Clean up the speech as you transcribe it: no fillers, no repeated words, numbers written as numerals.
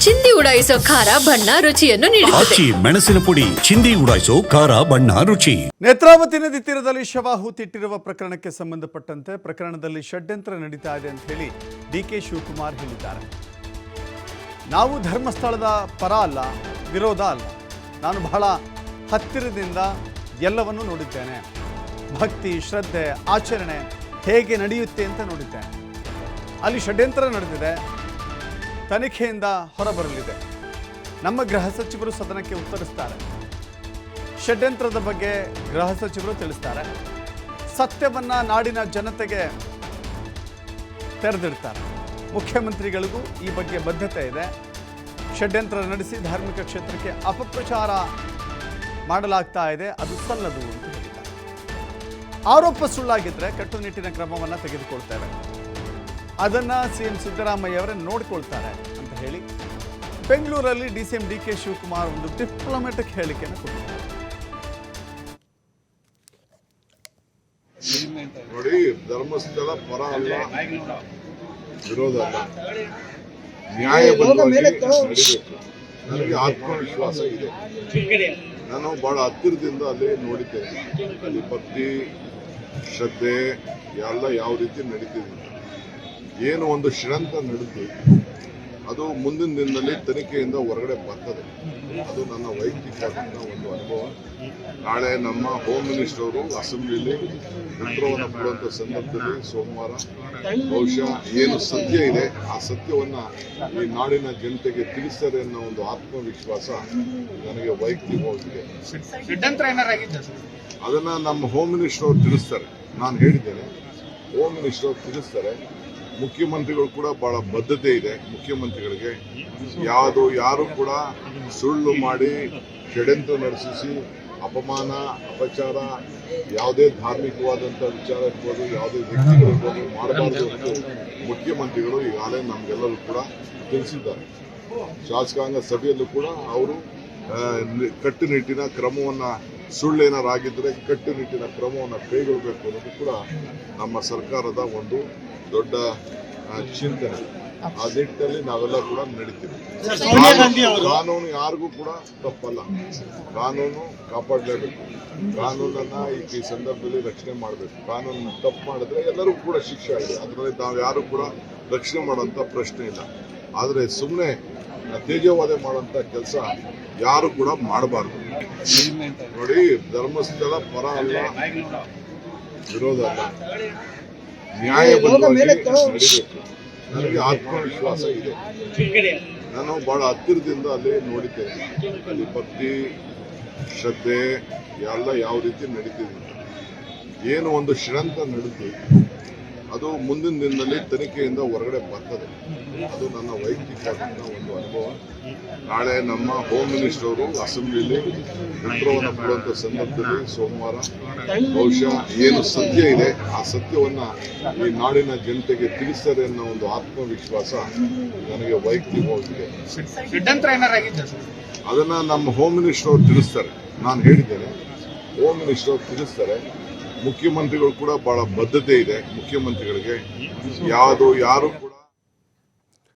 ಚಿಂದಿ ಉಡಾಯಿಸೋ ಖಾರ ಬಣ್ಣ ರುಚಿಯನ್ನು ನೀಡುತ್ತದೆ. ಮೆಣಸಿನ ಪುಡಿ ಚಿಂದಿ ಉಡಾಯಿಸೋ ಖಾರ ಬಣ್ಣ ರುಚಿ. ನೇತ್ರಾವತಿ ನದಿ ತೀರದಲ್ಲಿ ಶವ ಹೂತಿಟ್ಟಿರುವ ಪ್ರಕರಣಕ್ಕೆ ಸಂಬಂಧಪಟ್ಟಂತೆ ಪ್ರಕರಣದಲ್ಲಿ ಷಡ್ಯಂತ್ರ ನಡೀತಾ ಇದೆ ಅಂತ ಹೇಳಿ ಡಿಕೆ ಶಿವಕುಮಾರ್ ಹೇಳಿದ್ದಾರೆ. ನಾವು ಧರ್ಮಸ್ಥಳದ ಪರ ಅಲ್ಲ, ವಿರೋಧ ಅಲ್ಲ. ನಾನು ಬಹಳ ಹತ್ತಿರದಿಂದ ಎಲ್ಲವನ್ನೂ ನೋಡಿದ್ದೇನೆ. ಭಕ್ತಿ, ಶ್ರದ್ಧೆ, ಆಚರಣೆ ಹೇಗೆ ನಡೆಯುತ್ತೆ ಅಂತ ನೋಡಿದ್ದೇನೆ. ಅಲ್ಲಿ ಷಡ್ಯಂತ್ರ ನಡೆದಿದೆ, ತನಿಖೆಯಿಂದ ಹೊರಬರಲಿದೆ. ನಮ್ಮ ಗೃಹ ಸಚಿವರು ಸದನಕ್ಕೆ ಉತ್ತರಿಸ್ತಾರೆ. ಷಡ್ಯಂತ್ರದ ಬಗ್ಗೆ ಗೃಹ ಸಚಿವರು ತಿಳಿಸ್ತಾರೆ. ಸತ್ಯವನ್ನ ನಾಡಿನ ಜನತೆಗೆ ತೆರೆದಿಡ್ತಾರೆ. ಮುಖ್ಯಮಂತ್ರಿಗಳಿಗೂ ಈ ಬಗ್ಗೆ ಬದ್ಧತೆ ಇದೆ. ಷಡ್ಯಂತ್ರ ನಡೆಸಿ ಧಾರ್ಮಿಕ ಕ್ಷೇತ್ರಕ್ಕೆ ಅಪಪ್ರಚಾರ ಮಾಡಲಾಗ್ತಾ ಇದೆ, ಅದು ಸಲ್ಲದು ಅಂತ ಹೇಳಿದ್ದಾರೆ. ಆರೋಪ ಸುಳ್ಳಾಗಿದ್ದರೆ ಕಟ್ಟುನಿಟ್ಟಿನ ಕ್ರಮವನ್ನು ತೆಗೆದುಕೊಳ್ತೇವೆ, ಅದನ್ನು ಸಿಎಂ ಸಿದ್ದರಾಮಯ್ಯ ಅವರೇ ನೋಡಿಕೊಳ್ತಾರೆ ಅಂತ ಹೇಳಿ ಬೆಂಗಳೂರಲ್ಲಿ ಡಿಸಿಎಂ ಡಿಕೆ ಶಿವಕುಮಾರ್ ಒಂದು ಡಿಪ್ಲೊಮ್ಯಾಟಿಕ್ ಹೇಳಿಕೆಯನ್ನು ಕೊಟ್ಟಿದ್ದಾರೆ. ನೋಡಿ, ಧರ್ಮಸ್ಥಳ ಪರ ಅಲ್ಲ, ವಿರೋಧ ಅಲ್ಲ, ನ್ಯಾಯಬದ್ಧವಾಗಿ ನಡೀಬೇಕು. ನನಗೆ ಆತ್ಮವಿಶ್ವಾಸ ಇದೆ. ನಾನು ಬಹಳ ಹತ್ತಿರದಿಂದ ಅಲ್ಲಿ ನೋಡಿದ್ದೇನೆ. ಅಲ್ಲಿ ಭಕ್ತಿ, ಶ್ರದ್ಧೆ ಎಲ್ಲ ಯಾವ ರೀತಿ ನಡೀತಿದೆ. ಏನು ಒಂದು ಷಡ್ಯಂತ್ರ ನಡೆದು ಅದು ಮುಂದಿನ ದಿನದಲ್ಲಿ ತನಿಖೆಯಿಂದ ಹೊರಗಡೆ ಬರ್ತದೆ. ಅದು ನನ್ನ ವೈಯಕ್ತಿಕವಾದಂಥ ಒಂದು ಅನುಭವ. ನಾಳೆ ನಮ್ಮ ಹೋಮ್ ಮಿನಿಸ್ಟರ್ ಅವರು ಅಸೆಂಬ್ಲಿಯಲ್ಲಿ ಉತ್ತರವನ್ನು ಕೊಡುವಂಥ ಸಂದರ್ಭದಲ್ಲಿ ಸೋಮವಾರ ಬಹುಶಃ ಏನು ಸತ್ಯ ಇದೆ ಆ ಸತ್ಯವನ್ನ ಈ ನಾಡಿನ ಜನತೆಗೆ ತಿಳಿಸ್ತಾರೆ ಅನ್ನೋ ಒಂದು ಆತ್ಮವಿಶ್ವಾಸ ನನಗೆ ವೈಯಕ್ತಿಕವಾಗಿದೆ. ಅದನ್ನ ನಮ್ಮ ಹೋಮ್ ಮಿನಿಸ್ಟರ್ ಅವರು ತಿಳಿಸ್ತಾರೆ. ನಾನು ಹೇಳಿದ್ದೇನೆ, ಹೋಮ್ ಮಿನಿಸ್ಟರ್ ಅವರು ತಿಳಿಸ್ತಾರೆ. ಮುಖ್ಯಮಂತ್ರಿಗಳು ಕೂಡ ಬಹಳ ಬದ್ಧತೆ ಇದೆ. ಮುಖ್ಯಮಂತ್ರಿಗಳಿಗೆ ಯಾರು ಕೂಡ ಸುಳ್ಳು ಮಾಡಿ ಷಡ್ಯಂತ್ರ ನಡೆಸಿ ಅಪಮಾನ, ಅಪಚಾರ, ಯಾವುದೇ ಧಾರ್ಮಿಕವಾದಂಥ ವಿಚಾರ ಇರ್ಬೋದು, ಯಾವುದೇ ವ್ಯಕ್ತಿಗಳಿರ್ಬೋದು ಮಾಡಬಾರ್ದು ಎಂದು ಮುಖ್ಯಮಂತ್ರಿಗಳು ಈಗಾಗಲೇ ನಮಗೆಲ್ಲರೂ ಕೂಡ ತಿಳಿಸಿದ್ದಾರೆ. ಶಾಸಕಾಂಗ ಸಭೆಯಲ್ಲೂ ಕೂಡ ಅವರು ಕಟ್ಟುನಿಟ್ಟಿನ ಕ್ರಮವನ್ನು, ಸುಳ್ಳೇನಾರಾಗಿದ್ದರೆ ಕಟ್ಟುನಿಟ್ಟಿನ ಕ್ರಮವನ್ನು ಕೈಗೊಳ್ಳಬೇಕು ಅನ್ನೋದು ಕೂಡ ನಮ್ಮ ಸರ್ಕಾರದ ಒಂದು ದೊಡ್ಡ ಚಿಂತನೆ. ಆ ನಿಟ್ಟಿನಲ್ಲಿ ನಾವೆಲ್ಲ ಕೂಡ ನಡೀತೀವಿ. ಕಾನೂನು ಯಾರಿಗೂ ಕೂಡ ತಪ್ಪಲ್ಲ. ಕಾನೂನು ಕಾಪಾಡಲೇಬೇಕು. ಕಾನೂನನ್ನ ಈ ಸಂದರ್ಭದಲ್ಲಿ ರಕ್ಷಣೆ ಮಾಡಬೇಕು. ಕಾನೂನು ತಪ್ಪು ಮಾಡಿದ್ರೆ ಎಲ್ಲರಿಗೂ ಕೂಡ ಶಿಕ್ಷೆ ಆಗಿದೆ. ಅದರಲ್ಲಿ ನಾವು ಯಾರು ಕೂಡ ರಕ್ಷಣೆ ಮಾಡುವಂಥ ಪ್ರಶ್ನೆ ಇಲ್ಲ. ಆದರೆ ಸುಮ್ಮನೆ ತೇಜೋವಾದ ಮಾಡುವಂಥ ಕೆಲಸ ಯಾರು ಕೂಡ ಮಾಡಬಾರ್ದು. ನೋಡಿ, ಧರ್ಮಸ್ಥಳ ಪರ ಅಲ್ಲ, ವಿರೋಧ ಅಲ್ಲ, ನ್ಯಾಯಬದ್ಧವಾಗಿ ನಡೀಬೇಕು. ನನಗೆ ಆತ್ಮವಿಶ್ವಾಸ ಇದೆ. ನಾನು ಬಹಳ ಹತ್ತಿರದಿಂದ ಅಲ್ಲಿ ನೋಡಿದ್ದೇನೆ. ಅಲ್ಲಿ ಭಕ್ತಿ, ಶ್ರದ್ಧೆ ಎಲ್ಲ ಯಾವ ರೀತಿ ನಡೀತಿದೆ. ಏನು ಒಂದು ಷಡ್ಯಂತ್ರ ನಡೆದು ಅದು ಮುಂದಿನ ದಿನದಲ್ಲಿ ತನಿಖೆಯಿಂದ ಹೊರಗಡೆ ಬರ್ತದೆ. ಅದು ನನ್ನ ವೈಯಕ್ತಿಕವಾದಂಥ ಒಂದು ಅನುಭವ. ನಾಳೆ ನಮ್ಮ ಹೋಮ್ ಮಿನಿಸ್ಟರ್ ಅವರು ಅಸೆಂಬ್ಲಿಯಲ್ಲಿ ಉತ್ತರವನ್ನು ಕೊಡುವಂಥ ಸಂದರ್ಭದಲ್ಲಿ ಸೋಮವಾರ ಬಹುಶಃ ಏನು ಸತ್ಯ ಇದೆ ಆ ಸತ್ಯವನ್ನ ಈ ನಾಡಿನ ಜನತೆಗೆ ತಿಳಿಸ್ತಾರೆ ಅನ್ನೋ ಒಂದು ಆತ್ಮವಿಶ್ವಾಸ ನನಗೆ ವೈಯಕ್ತಿಕವಾಗಿದೆ. ಅದನ್ನ ನಮ್ಮ ಹೋಮ್ ಮಿನಿಸ್ಟರ್ ಅವರು ತಿಳಿಸ್ತಾರೆ. ನಾನು ಹೇಳಿದ್ದೇನೆ, ಹೋಮ್ ಮಿನಿಸ್ಟರ್ ಅವರು ತಿಳಿಸ್ತಾರೆ. ಮುಖ್ಯಮಂತ್ರಿಗಳು ಕೂಡ ಬಹಳ ಬದ್ಧತೆ ಇದೆ. ಮುಖ್ಯಮಂತ್ರಿಗಳಿಗೆ ಯಾರು ಕೂಡ